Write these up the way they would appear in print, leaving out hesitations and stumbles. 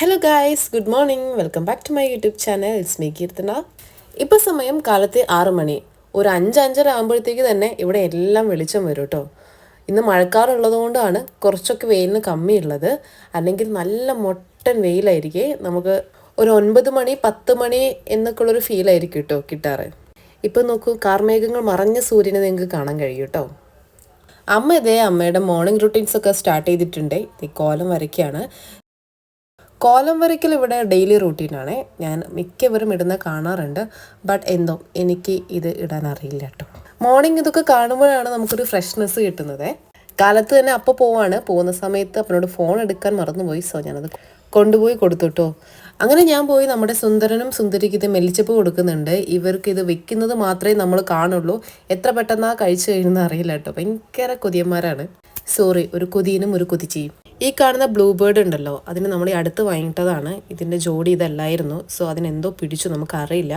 Hello guys, good morning. Welcome back to my YouTube channel. It's me Keerthana. ഇപ്പോൾ സമയം കാലത്തെ 6 മണി. ഒരു 5-5:30 ആകുമ്പോഴത്തേക്ക് തന്നെ ഇവിടെ എല്ലാം വെളിച്ചം വരും കേട്ടോ. ഇന്ന് മഴക്കാറുള്ളത് കൊണ്ടാണ് കുറച്ചൊക്കെ വെയിലിന് കമ്മിയുള്ളത്. അല്ലെങ്കിൽ നല്ല മൊട്ടൻ വെയിലായിരിക്കേ നമുക്ക് ഒരു 9 മണി 10 മണി എന്നൊക്കെ ഉള്ളൊരു ഫീലായിരിക്കും കേട്ടോ കിട്ടാറ്. ഇപ്പം നോക്കൂ, കാർമേഘങ്ങൾ മറഞ്ഞ സൂര്യനെ നിങ്ങൾക്ക് കാണാൻ കഴിയും കേട്ടോ. അമ്മയുടെ മോർണിംഗ് റുട്ടീൻസൊക്കെ സ്റ്റാർട്ട് ചെയ്തിട്ടുണ്ട്. ഈ കോലം വരയ്ക്കുകയാണ്. കോലം വരയ്ക്കൽ ഇവിടെ ഡെയിലി റൂട്ടീനാണ്. ഞാൻ മിക്കവരും ഇടുന്ന കാണാറുണ്ട്. ബട്ട് എന്തോ എനിക്ക് ഇത് ഇടാൻ അറിയില്ല കേട്ടോ. മോർണിംഗ് ഇതൊക്കെ കാണുമ്പോഴാണ് നമുക്കൊരു ഫ്രഷ്നെസ് കിട്ടുന്നത്. കാലത്ത് തന്നെ അപ്പോൾ പോകുന്ന സമയത്ത് അപ്പനോട് ഫോൺ എടുക്കാൻ മറന്നുപോയി. സോ ഞാനത് കൊണ്ടുപോയി കൊടുത്തുട്ടോ. അങ്ങനെ ഞാൻ പോയി നമ്മുടെ സുന്ദരനും സുന്ദരിക്ക് ഇത് മെല്ലിച്ചപ്പ് കൊടുക്കുന്നുണ്ട്. ഇവർക്ക് ഇത് വെക്കുന്നത് മാത്രമേ നമ്മൾ കാണുള്ളൂ. എത്ര പെട്ടെന്നാ കഴിച്ചു കഴിയുന്നത് അറിയില്ല കേട്ടോ. ഭയങ്കര കൊതിയന്മാരാണ്. സോറി, ഒരു കൊതിയനും ഒരു കൊതിച്ചിയും. ഈ കാണുന്ന ബ്ലൂ ബേർഡ് ഉണ്ടല്ലോ, അതിന് നമ്മൾ ഈ അടുത്ത് വാങ്ങിയിട്ടതാണ്. ഇതിൻ്റെ ജോഡി ഇതല്ലായിരുന്നു. സോ അതിനെന്തോ പിടിച്ചു, നമുക്കറിയില്ല.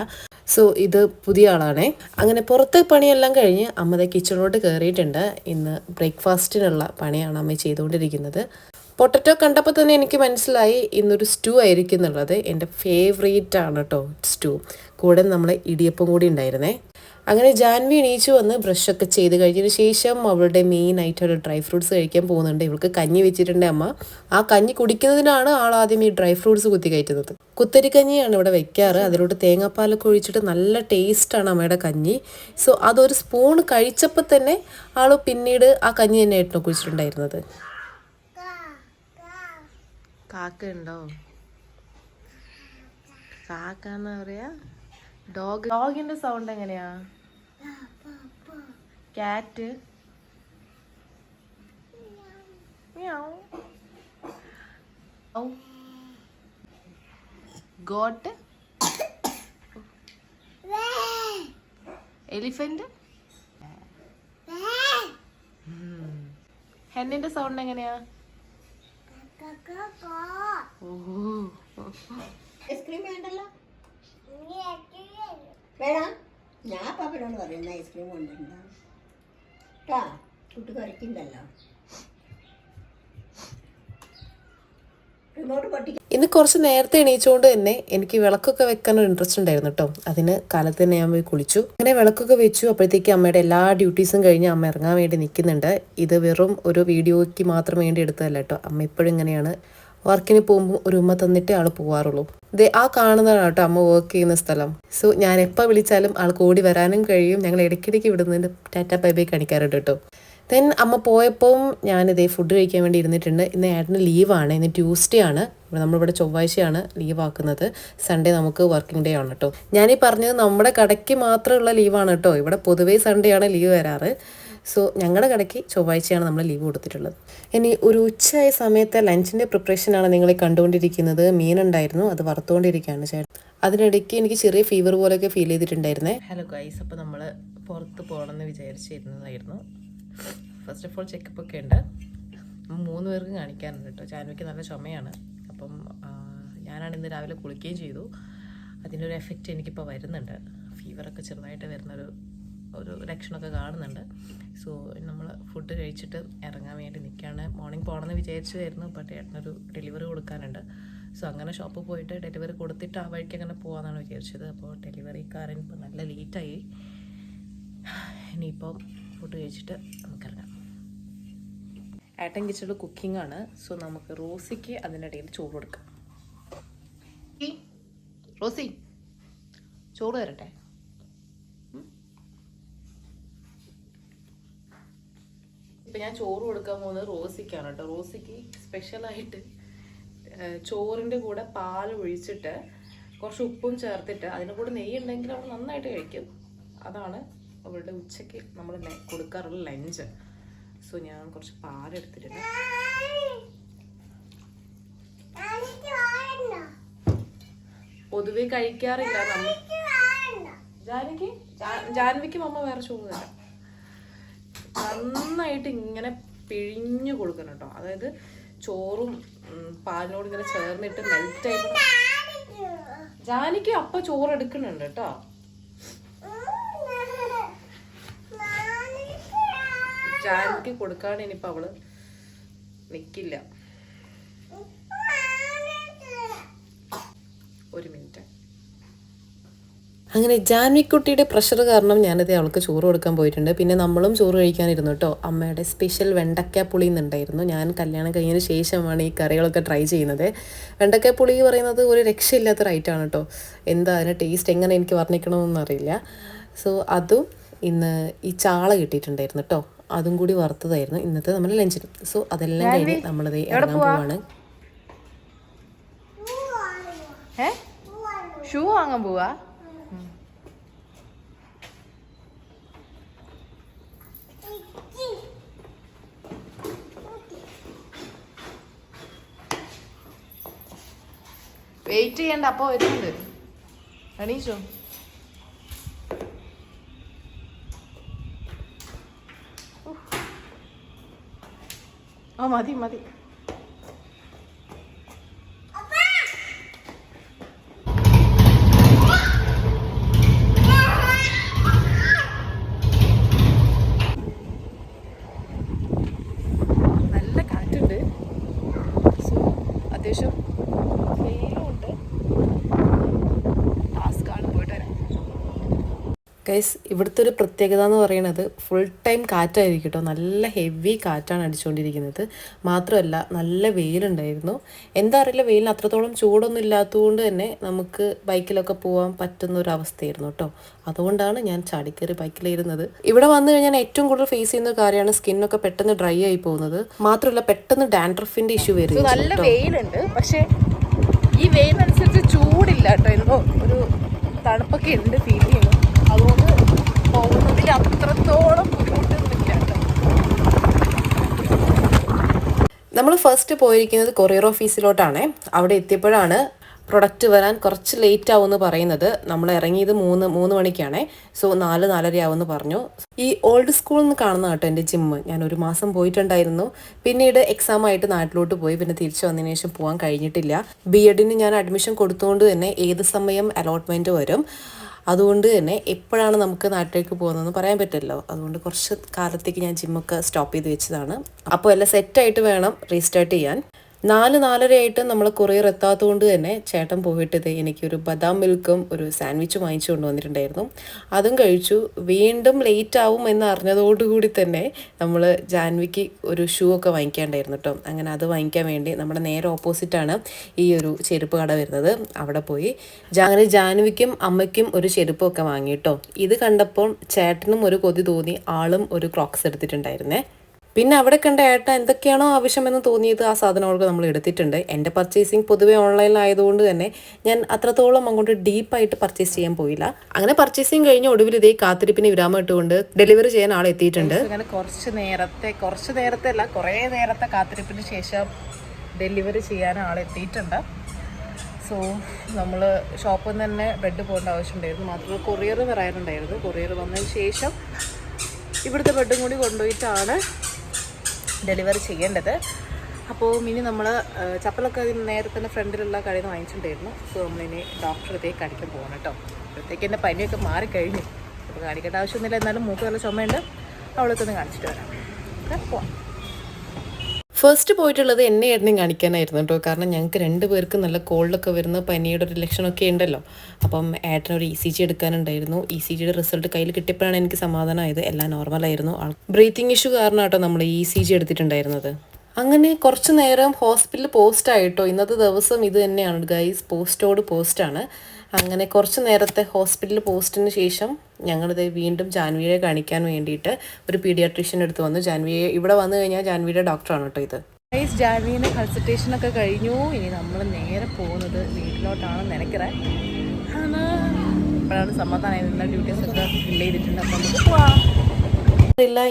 സോ ഇത് പുതിയ ആളാണേ. അങ്ങനെ പുറത്തെ പണിയെല്ലാം കഴിഞ്ഞ് അമ്മ കിച്ചണിലോട്ട് കയറിയിട്ടുണ്ട്. ഇന്ന് ബ്രേക്ക്ഫാസ്റ്റിനുള്ള പണിയാണ് അമ്മ ചെയ്തുകൊണ്ടിരിക്കുന്നത്. പൊട്ടറ്റോ കണ്ടപ്പോൾ തന്നെ എനിക്ക് മനസ്സിലായി ഇന്നൊരു സ്റ്റൂ ആയിരിക്കും എന്നുള്ളത്. എൻ്റെ ഫേവറേറ്റ് ആണ് കേട്ടോ സ്റ്റൂ. കൂടെ നമ്മളെ ഇടിയപ്പം കൂടി ഉണ്ടായിരുന്നേ. അങ്ങനെ ജാൻവി എണീച്ചു വന്ന് ബ്രഷൊക്കെ ചെയ്ത് കഴിഞ്ഞതിന് ശേഷം അവളുടെ മെയിനായിട്ട് ഡ്രൈ ഫ്രൂട്ട്സ് കഴിക്കാൻ പോകുന്നുണ്ട്. ഇവൾക്ക് കഞ്ഞി വെച്ചിട്ടുണ്ട് അമ്മ. ആ കഞ്ഞി കുടിക്കുന്നതിനാണ് ആദ്യം ഈ ഡ്രൈ ഫ്രൂട്ട്സ് കുത്തി കയറ്റുന്നത്. കുത്തരിക്കഞ്ഞിയാണ് ഇവിടെ വെക്കാറ്. അതിലോട്ട് തേങ്ങാപ്പാലൊക്കെ ഒഴിച്ചിട്ട് നല്ല ടേസ്റ്റാണ് അമ്മയുടെ കഞ്ഞി. സോ അതൊരു സ്പൂൺ കഴിച്ചപ്പോൾ തന്നെ ആൾ പിന്നീട് ആ കഞ്ഞി തന്നെയായിട്ടോ കുടിച്ചിട്ടുണ്ടായിരുന്നത്. കാക്ക ഉണ്ടോ? കാക്ക എന്നാ പറയാ? ഡോഗിന്റെ സൗണ്ട് എങ്ങനെയാ? കാറ്റ് ഗോട്ട് എലിഫന്റ് ഹെന്നിന്റെ സൗണ്ട് എങ്ങനെയാ? ഐസ്ക്രീം വേണ്ടല്ലോ. വേണം, ഞാൻ പാപ്പനോട് പറയുന്ന ഐസ്ക്രീം കൊണ്ടുവരണ്ട കേട്ടാ. കുട്ടി കുറയ്ക്കണ്ടല്ലോ. റിമോട്ട് പൊട്ടി. ഇന്ന് കുറച്ച് നേരത്തെ എണീച്ചുകൊണ്ട് തന്നെ എനിക്ക് വിളക്കൊക്കെ വെക്കാൻ ഒരു ഇൻട്രസ്റ്റ് ഉണ്ടായിരുന്നു കേട്ടോ. അതിന് കാലത്ത് തന്നെ ഞാൻ പോയി കുളിച്ചു. അങ്ങനെ വിളക്കൊക്കെ വെച്ചു. അപ്പോഴത്തേക്ക് അമ്മയുടെ എല്ലാ ഡ്യൂട്ടീസും കഴിഞ്ഞ് അമ്മ ഇറങ്ങാൻ വേണ്ടി നിൽക്കുന്നുണ്ട്. ഇത് വെറും ഒരു വീഡിയോയ്ക്ക് മാത്രം വേണ്ടി എടുത്തതല്ല കേട്ടോ. അമ്മ ഇപ്പോഴും ഇങ്ങനെയാണ്. വർക്കിന് പോകുമ്പോൾ ഒരു ഉമ്മ തന്നിട്ട് ആൾ പോവാറുള്ളൂ. ആ കാണുന്നതാണ് കേട്ടോ അമ്മ വർക്ക് ചെയ്യുന്ന സ്ഥലം. സോ ഞാൻ എപ്പോൾ വിളിച്ചാലും ആൾക്ക് ഓടി വരാനും കഴിയും. ഞങ്ങൾ ഇടയ്ക്കിടയ്ക്ക് ഇവിടുന്ന് ടാറ്റ ബൈ ബൈ കാണിക്കാറുണ്ട് കേട്ടോ. ദെൻ അമ്മ പോയപ്പം ഞാനിതേ ഫുഡ് കഴിക്കാൻ വേണ്ടി ഇരുന്നിട്ടുണ്ട്. ഇന്ന് ഏട്ടന് ലീവാണ്. ഇന്ന് ട്യൂസ്ഡേ ആണ്. നമ്മളിവിടെ ചൊവ്വാഴ്ചയാണ് ലീവ് ആക്കുന്നത്. സൺഡേ നമുക്ക് വർക്കിംഗ് ഡേ ആണ് കേട്ടോ. ഞാനീ പറഞ്ഞത് നമ്മുടെ കടയ്ക്ക് മാത്രമുള്ള ലീവാണ് കേട്ടോ. ഇവിടെ പൊതുവേ സൺഡേ ആണ് ലീവ് വരാറ്. സോ ഞങ്ങളുടെ കടയ്ക്ക് ചൊവ്വാഴ്ചയാണ് നമ്മൾ ലീവ് കൊടുത്തിട്ടുള്ളത്. ഇനി ഒരു ഉച്ചയായ സമയത്തെ ലഞ്ചിൻ്റെ പ്രിപ്പറേഷനാണ് നിങ്ങൾ കണ്ടുകൊണ്ടിരിക്കുന്നത്. മീനുണ്ടായിരുന്നു, അത് വറുത്തുകൊണ്ടിരിക്കുകയാണ് ചേട്ടൻ. അതിനിടയ്ക്ക് എനിക്ക് ചെറിയ ഫീവർ പോലെയൊക്കെ ഫീൽ ചെയ്തിട്ടുണ്ടായിരുന്നേ. ഹലോ ഗൈസ്, അപ്പോൾ നമ്മൾ പുറത്ത് പോകണമെന്ന് വിചാരിച്ചിരുന്നതായിരുന്നു. ഫസ്റ്റ് ഓഫ് ഓൾ ചെക്കപ്പ് ഒക്കെ ഉണ്ട്. 3 പേർക്കും കാണിക്കാനുണ്ട് കേട്ടോ. ജാനുവിക്ക് നല്ല ചുമയാണ്. അപ്പം ഞാനാണ് ഇന്ന് രാവിലെ കുളിക്കുകയും ചെയ്തു. അതിൻ്റെ ഒരു എഫക്റ്റ് എനിക്കിപ്പോൾ വരുന്നുണ്ട്. ഫീവറൊക്കെ ചെറുതായിട്ട് വരുന്നൊരു ലക്ഷണമൊക്കെ കാണുന്നുണ്ട്. സോ നമ്മൾ ഫുഡ് കഴിച്ചിട്ട് ഇറങ്ങാൻ വേണ്ടി നിൽക്കുകയാണ്. മോർണിംഗ് പോകണമെന്ന് വിചാരിച്ചതായിരുന്നു. ബട്ട് ഏട്ടനൊരു ഡെലിവറി കൊടുക്കാനുണ്ട്. സോ അങ്ങനെ ഷോപ്പിൽ പോയിട്ട് ഡെലിവറി കൊടുത്തിട്ട് ആ വഴിക്ക് അങ്ങനെ പോകാമെന്നാണ് വിചാരിച്ചത്. അപ്പോൾ ഡെലിവറിക്കാരൻ ഇപ്പോൾ നല്ല ലേറ്റായി. ഇനിയിപ്പം ഫുഡ് കഴിച്ചിട്ട് നമുക്കിറങ്ങാം. ഏട്ടൻ കിച്ചണിൽ കുക്കിംഗ് ആണ്. സോ നമുക്ക് റോസിക്ക് അതിനിടയിൽ ചോറ് കൊടുക്കാം. റോസി, ചോറ് തരട്ടെ? ഇപ്പം ഞാൻ ചോറ് കൊടുക്കാൻ പോകുന്നത് റോസിക്കാണ് കേട്ടോ. റോസിക്ക് സ്പെഷ്യലായിട്ട് ചോറിൻ്റെ കൂടെ പാൽ ഒഴിച്ചിട്ട് കുറച്ച് ഉപ്പും ചേർത്തിട്ട് അതിൻ്റെ കൂടെ നെയ്യ് ഉണ്ടെങ്കിൽ അവൾ നന്നായിട്ട് കഴിക്കും. അതാണ് അവളുടെ ഉച്ചയ്ക്ക് നമ്മൾ കൊടുക്കാറുള്ള ലഞ്ച്. സോ ഞാൻ കുറച്ച് പാലെടുത്തിട്ടുണ്ട്. പൊതുവെ കഴിക്കാറില്ല നമ്മൾ. ജാൻവിക്കും അമ്മ വേറെ ചോറ് തരാം. നന്നായിട്ട് ഇങ്ങനെ പിഴിഞ്ഞു കൊടുക്കണം കേട്ടോ. അതായത് ചോറും പാലിനോട് ഇങ്ങനെ ചേർന്നിട്ട് മെൽറ്റായിട്ട്. ജാനിക്ക് അപ്പ ചോറ് എടുക്കുന്നുണ്ട് കേട്ടോ. ജാനിക്ക് കൊടുക്കാണ്ട് ഇനിയിപ്പോൾ അവള് നിൽക്കില്ല. ഒരു മിനിറ്റ്. അങ്ങനെ ജാൻവിക്കുട്ടിയുടെ പ്രഷർ കാരണം ഞാനത് അവൾക്ക് ചോറ് കൊടുക്കാൻ പോയിട്ടുണ്ട്. പിന്നെ നമ്മളും ചോറ് കഴിക്കാനിരുന്നു കേട്ടോ. അമ്മയുടെ സ്പെഷ്യൽ വെണ്ടയ്ക്കാപ്പുളി എന്നുണ്ടായിരുന്നു. ഞാൻ കല്യാണം കഴിഞ്ഞതിന് ശേഷമാണ് ഈ കറികളൊക്കെ ട്രൈ ചെയ്യുന്നത്. വെണ്ടയ്ക്കാപ്പുളി പറയുന്നത് ഒരു രക്ഷയില്ലാത്ത റൈറ്റാണ് കേട്ടോ. എന്താ അതിന് ടേസ്റ്റ് എങ്ങനെ എനിക്ക് വർണ്ണിക്കണമെന്നൊന്നും അറിയില്ല. സോ അതും ഇന്ന് ഈ ചാള കിട്ടിയിട്ടുണ്ടായിരുന്നു കേട്ടോ. അതും കൂടി വറുത്തതായിരുന്നു ഇന്നത്തെ നമ്മുടെ ലഞ്ചിന്. സോ അതെല്ലാം കഴിഞ്ഞ് നമ്മളത് ഇറങ്ങാൻ പോവാണ്. ഷൂ വാങ്ങാൻ പോവാ? വെയിറ്റ് ചെയ്യണ്ട, അപ്പൊ വരുന്നുണ്ട്. എണീച്ചോ? ആ മതി മതി. നല്ല കാറ്റുണ്ട്. സോ അത്യാവശ്യം വെയിലുണ്ട്. ടാസ്ക്കാണ്. പോയിട്ട് വരാം. ഗൈസ്, ഇവിടുത്തെ ഒരു പ്രത്യേകത എന്ന് പറയുന്നത് ഫുൾ ടൈം കാറ്റായിരിക്കും കേട്ടോ. നല്ല ഹെവി കാറ്റാണ് അടിച്ചുകൊണ്ടിരിക്കുന്നത്. മാത്രമല്ല നല്ല വെയിലുണ്ടായിരുന്നു. എന്താ അറിയില്ല, വെയിലിന് അത്രത്തോളം ചൂടൊന്നും ഇല്ലാത്തതുകൊണ്ട് തന്നെ നമുക്ക് ബൈക്കിലൊക്കെ പോകാൻ പറ്റുന്ന ഒരു അവസ്ഥയായിരുന്നു കേട്ടോ. അതുകൊണ്ടാണ് ഞാൻ ചാടിക്കയറി ബൈക്കിലിരുന്നത്. ഇവിടെ വന്നു കഴിഞ്ഞാൽ ഏറ്റവും കൂടുതൽ ഫേസ് ചെയ്യുന്ന കാര്യമാണ് സ്കിന്നൊക്കെ പെട്ടെന്ന് ഡ്രൈ ആയി പോകുന്നത്. മാത്രമല്ല പെട്ടെന്ന് ഡാൻഡ്രഫിൻ്റെ ഇഷ്യൂ വരും. നല്ല വെയിലുണ്ട്, പക്ഷേ ഈ വെയിലനുസരിച്ച് ചൂടില്ല കേട്ടോ. എന്തോ ഒരു തണുപ്പൊക്കെ ഉണ്ട് ഫീൽ ചെയ്യുന്നു. അതുകൊണ്ട് പോകുന്നതിൽ അത്രത്തോളം ബുദ്ധിമുട്ടൊന്നുമില്ല കേട്ടോ. നമ്മൾ ഫസ്റ്റ് പോയിരിക്കുന്നത് കൊറിയർ ഓഫീസിലോട്ടാണ്. അവിടെ എത്തിയപ്പോഴാണ് പ്രൊഡക്റ്റ് വരാൻ കുറച്ച് ലേറ്റ് ആവുമെന്ന് പറയുന്നത്. നമ്മൾ ഇറങ്ങിയത് മൂന്ന് മണിക്കാണ്. സോ 4-4:30 ആവുമെന്ന് പറഞ്ഞു. ഈ ഓൾഡ് സ്കൂളിൽ നിന്ന് കാണുന്ന കേട്ടോ എൻ്റെ ജിമ്മ്. ഞാൻ 1 മാസം പോയിട്ടുണ്ടായിരുന്നു. പിന്നീട് എക്സാം ആയിട്ട് നാട്ടിലോട്ട് പോയി. പിന്നെ തിരിച്ചു വന്നതിന് ശേഷം പോകാൻ കഴിഞ്ഞിട്ടില്ല. BEdന് ഞാൻ അഡ്മിഷൻ കൊടുത്തുകൊണ്ട് തന്നെ ഏത് സമയം അലോട്ട്മെൻറ്റ് വരും. അതുകൊണ്ട് തന്നെ എപ്പോഴാണ് നമുക്ക് നാട്ടിലേക്ക് പോകുന്നതെന്ന് പറയാൻ പറ്റില്ലല്ലോ. അതുകൊണ്ട് കുറച്ച് കാലത്തേക്ക് ഞാൻ ജിമ്മൊക്കെ സ്റ്റോപ്പ് ചെയ്ത് വെച്ചതാണ്. അപ്പോൾ എല്ലാം സെറ്റായിട്ട് വേണം റീസ്റ്റാർട്ട് ചെയ്യാൻ. 4-4:30 ആയിട്ട് നമ്മൾ കൊറിയർ എത്താത്തത് കൊണ്ട് തന്നെ ചേട്ടൻ പോയിട്ട് എനിക്കൊരു ബദാം മിൽക്കും ഒരു സാൻഡ്വിച്ചും വാങ്ങിച്ചു കൊണ്ടുവന്നിട്ടുണ്ടായിരുന്നു. അതും കഴിച്ചു. വീണ്ടും ലേറ്റ് ആവും എന്ന് അറിഞ്ഞതോടുകൂടി തന്നെ നമ്മൾ ജാൻവിക്ക് ഒരു ഷൂ ഒക്കെ വാങ്ങിക്കാണ്ടായിരുന്നു കേട്ടോ. അങ്ങനെ അത് വാങ്ങിക്കാൻ വേണ്ടി നമ്മുടെ നേരെ ഓപ്പോസിറ്റാണ് ഈ ഒരു ചെരുപ്പ് കട വരുന്നത്. അവിടെ പോയി അങ്ങനെ ജാൻവിക്കും അമ്മയ്ക്കും ഒരു ചെരുപ്പൊക്കെ വാങ്ങി കേട്ടോ. ഇത് കണ്ടപ്പോൾ ചേട്ടനും ഒരു കൊതി തോന്നി. ആളും ഒരു ക്രോക്സ് എടുത്തിട്ടുണ്ടായിരുന്നേ. പിന്നെ അവിടെ കണ്ട ഏട്ടൻ എന്തൊക്കെയാണോ ആവശ്യമെന്ന് തോന്നിയത് ആ സാധനങ്ങളൊക്കെ നമ്മൾ എടുത്തിട്ടുണ്ട്. എൻ്റെ പർച്ചേസിങ് പൊതുവേ ഓൺലൈനിലായതുകൊണ്ട് തന്നെ ഞാൻ അത്രത്തോളം അങ്ങോട്ട് ഡീപ്പായിട്ട് പർച്ചേസ് ചെയ്യാൻ പോയില്ല. അങ്ങനെ പർച്ചേസിങ് കഴിഞ്ഞ് ഒടുവിൽ ഇതേ കാത്തിരിപ്പിന് വിരാമം ഇട്ടുകൊണ്ട് ഡെലിവറി ചെയ്യാൻ ആൾ എത്തിയിട്ടുണ്ട്. അങ്ങനെ കുറച്ച് നേരത്തെ അല്ല, കുറേ നേരത്തെ കാത്തിരിപ്പിന് ശേഷം ഡെലിവറി ചെയ്യാൻ ആളെത്തിയിട്ടുണ്ട്. സോ നമ്മൾ ഷോപ്പിൽ നിന്ന് തന്നെ ബെഡ് പോകേണ്ട ആവശ്യമുണ്ടായിരുന്നു. മാത്രമല്ല കൊറിയർ വരാനുണ്ടായിരുന്നു. കൊറിയർ വന്നതിന് ശേഷം ഇവിടുത്തെ ബെഡും കൂടി കൊണ്ടുപോയിട്ടാണ് ഡെലിവറി ചെയ്യേണ്ടത്. അപ്പോൾ ഇനി നമ്മൾ ചപ്പലൊക്കെ നേരത്തെ തന്നെ ഫ്രണ്ടിലുള്ള കടയിൽ നിന്ന് വാങ്ങിച്ചിട്ടുണ്ടായിരുന്നു. സോ നമ്മളിനി ഡോക്ടറെ ഇതേ കാണിക്കാൻ പോകണം കേട്ടോ. അപ്പോഴത്തേക്ക് എൻ്റെ പനിയൊക്കെ മാറിക്കഴിഞ്ഞു. അപ്പോൾ കാണിക്കേണ്ട ആവശ്യമൊന്നുമില്ല. എന്നാലും മൂക്ക് നല്ല ചുമയുണ്ട്. അവളൊക്കെ ഒന്ന് കാണിച്ചിട്ട് വരാം. പോവാം. ഫസ്റ്റ് പോയിട്ടുള്ളത് എന്നെ ഏട്ടനെയും കാണിക്കാനായിരുന്നു കേട്ടോ. കാരണം ഞങ്ങൾക്ക് 2 പേർക്ക് നല്ല കോൾഡൊക്കെ വരുന്ന പനിയുടെ ഒരു ലക്ഷണമൊക്കെ ഉണ്ടല്ലോ. അപ്പം ഏട്ടനൊരു ECG എടുക്കാനുണ്ടായിരുന്നു. ECGയുടെ റിസൾട്ട് കയ്യിൽ കിട്ടിയപ്പോഴാണ് എനിക്ക് സമാധാനമായത്. എല്ലാം നോർമലായിരുന്നു. ബ്രീത്തിങ് ഇഷ്യൂ കാരണം കേട്ടോ നമ്മൾ ECG എടുത്തിട്ടുണ്ടായിരുന്നത്. അങ്ങനെ കുറച്ച് നേരം ഹോസ്പിറ്റലിൽ പോസ്റ്റായിട്ടോ. ഇന്നത്തെ ദിവസം ഇത് തന്നെയാണ് ഗൈസ്, പോസ്റ്റോട് പോസ്റ്റാണ്. അങ്ങനെ കുറച്ച് നേരത്തെ ഹോസ്പിറ്റൽ പോസ്റ്റിന് ശേഷം ഞങ്ങളിത് വീണ്ടും ജാൻവിയെ കാണിക്കാൻ വേണ്ടിയിട്ട് ഒരു പീഡിയാട്രീഷ്യൻ എടുത്ത് വന്നു. ജാൻവിയെ ഇവിടെ വന്നു കഴിഞ്ഞാൽ ജാൻവിയുടെ ഡോക്ടറാണ് കേട്ടോ ഇത്. ഗൈസ്, ജാൻവിയുടെ കൺസൾട്ടേഷനൊക്കെ കഴിഞ്ഞു. ഇനി നമ്മൾ നേരെ പോകുന്നത് വീട്ടിലോട്ടാണെന്ന് നിனைக்கிறேன். ഇപ്പോഴാണ് സമാധാനമായത്. എല്ലാ ഡ്യൂട്ടീസൊക്കെ ഫില്ല് ചെയ്തിട്ടുണ്ട്. അപ്പോൾ നമുക്ക് പോവാം.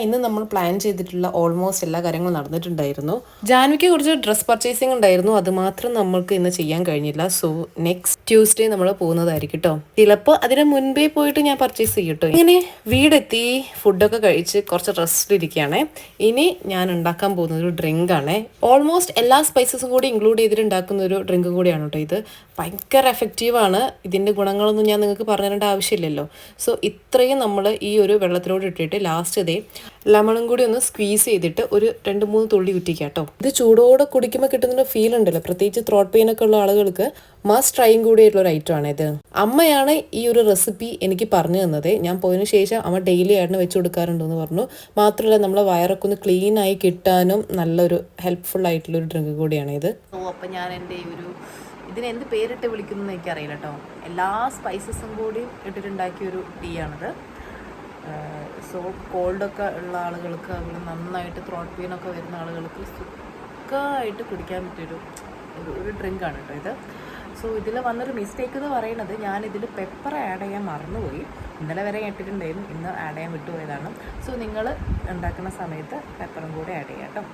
ഇന്ന് നമ്മൾ പ്ലാൻ ചെയ്തിട്ടുള്ള ഓൾമോസ്റ്റ് എല്ലാ കാര്യങ്ങളും നടന്നിട്ടുണ്ടായിരുന്നു. ജാൻവിക്ക് കുറച്ച് ഡ്രസ് പർച്ചേസിങ് ഉണ്ടായിരുന്നു. അത് മാത്രം നമ്മൾക്ക് ഇന്ന് ചെയ്യാൻ കഴിഞ്ഞില്ല. സോ നെക്സ്റ്റ് ട്യൂസ്ഡേ നമ്മൾ പോകുന്നതായിരിക്കും കേട്ടോ. ചിലപ്പോൾ അതിന് മുൻപേ പോയിട്ട് ഞാൻ പർച്ചേസ് ചെയ്യും കേട്ടോ. ഇങ്ങനെ വീടെത്തി ഫുഡൊക്കെ കഴിച്ച് കുറച്ച് റെസ്റ്റിലിരിക്കുകയാണേ. ഇനി ഞാൻ ഉണ്ടാക്കാൻ പോകുന്നത് ഒരു ഡ്രിങ്കാണ്. ഓൾമോസ്റ്റ് എല്ലാ സ്പൈസസും കൂടി ഇൻക്ലൂഡ് ചെയ്തിട്ട് ഉണ്ടാക്കുന്ന ഒരു ഡ്രിങ്ക് കൂടിയാണ് കേട്ടോ ഇത്. ഭയങ്കര എഫക്റ്റീവാണ്. ഇതിൻ്റെ ഗുണങ്ങളൊന്നും ഞാൻ നിങ്ങൾക്ക് പറഞ്ഞു തരേണ്ട ആവശ്യമില്ലല്ലോ. സോ ഇത്രയും നമ്മൾ ഈ ഒരു വെള്ളത്തിലോട്ട് ഇട്ടിട്ട് ലാസ്റ്റ് ഇതേ ലെമണും കൂടി ഒന്ന് സ്ക്വീസ് ചെയ്തിട്ട് ഒരു 2-3 തുള്ളി ഉറ്റിക്കാം കേട്ടോ. ഇത് ചൂടോടെ കുടിക്കുമ്പോൾ കിട്ടുന്ന ഫീൽ ഉണ്ടല്ലോ, പ്രത്യേകിച്ച് ത്രോട്ട് പെയിൻ ഒക്കെ ഉള്ള ആളുകൾക്ക് മസ്റ്റ് ട്രൈയും കൂടിയായിട്ടുള്ള ഒരു ഐറ്റം ആണ് ഇത്. അമ്മയാണ് ഈ ഒരു റെസിപ്പി എനിക്ക് പറഞ്ഞു തന്നത്. ഞാൻ പോയതിനു ശേഷം അമ്മ ഡെയിലി ആയിട്ട് വെച്ച് കൊടുക്കാറുണ്ടെന്ന് പറഞ്ഞു. മാത്രമല്ല നമ്മളെ വയറൊക്കെ ഒന്ന് ക്ലീൻ ആയി കിട്ടാനും നല്ലൊരു ഹെൽപ്ഫുൾ ആയിട്ടുള്ള ഒരു ഡ്രിങ്ക് കൂടിയാണ് ഇത്. അപ്പം ഞാൻ എൻ്റെ ഇതിന് എന്ത് പേരിട്ട് വിളിക്കുന്നതെന്ന് എനിക്കറിയില്ല കേട്ടോ. എല്ലാ സ്പൈസസും കൂടി ഇട്ടിട്ടുണ്ടാക്കിയൊരു ടീ ആണിത്. സോ കോൾഡൊക്കെ ഉള്ള ആളുകൾക്ക്, അതുപോലെ നന്നായിട്ട് ത്രോട്ട് പെയിനൊക്കെ വരുന്ന ആളുകൾക്ക് സുഖമായിട്ട് കുടിക്കാൻ പറ്റിയൊരു ഒരു ഡ്രിങ്കാണ് കേട്ടോ ഇത്. സോ ഇതിൽ വന്നൊരു മിസ്റ്റേക്ക് എന്ന് പറയുന്നത്, ഞാനിതിൽ പെപ്പർ ആഡ് ചെയ്യാൻ മറന്നുപോയി. ഇന്നലെ വരെ ഇട്ടിട്ടുണ്ടായിരുന്നു, ഇന്ന് ആഡ് ചെയ്യാൻ വിട്ടുപോയതാണ്. സോ നിങ്ങൾ ഉണ്ടാക്കുന്ന സമയത്ത് പെപ്പറും കൂടെ ആഡ് ചെയ്യാം കേട്ടോ.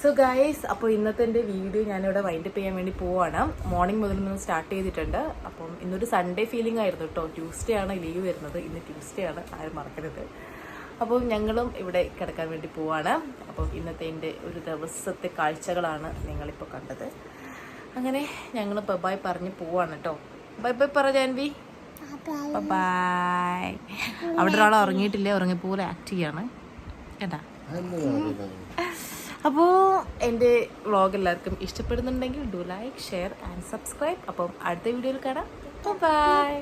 സോ ഗൈസ്, അപ്പോൾ ഇന്നത്തെ എൻ്റെ വീഡിയോ ഞാനിവിടെ വൈൻഡപ്പ് ചെയ്യാൻ വേണ്ടി പോവാണ്. മോർണിംഗ് മുതൽ നിന്ന് സ്റ്റാർട്ട് ചെയ്തിട്ടുണ്ട്. അപ്പം ഇന്നൊരു സൺഡേ ഫീലിംഗ് ആയിരുന്നു കേട്ടോ. ട്യൂസ്ഡേ ആണ് ലീവ് വരുന്നത്, ഇന്ന് ട്യൂസ്ഡേ ആണ്, ആരും മറക്കരുത്. അപ്പോൾ ഞങ്ങളും ഇവിടെ കിടക്കാൻ വേണ്ടി പോവാണ്. അപ്പം ഇന്നത്തെ എൻ്റെ ഒരു ദിവസത്തെ കാഴ്ചകളാണ് നിങ്ങളിപ്പോൾ കണ്ടത്. അങ്ങനെ ഞങ്ങൾ ബൈ പറഞ്ഞ് പോവാണ് കേട്ടോ. ബൈ പറ ജാൻവി. ബൈ. അവിടെ ഒരാൾ ഉറങ്ങിയിട്ടില്ല, ഉറങ്ങിപ്പോലെ ആക്ട് ചെയ്യാണ് കേട്ടാ. അപ്പോൾ എൻ്റെ വ്ളോഗ് എല്ലാവർക്കും ഇഷ്ടപ്പെടുന്നുണ്ടെങ്കിൽ do like, share and subscribe. അപ്പം അടുത്ത വീഡിയോയിൽ കാണാം. ബൈ.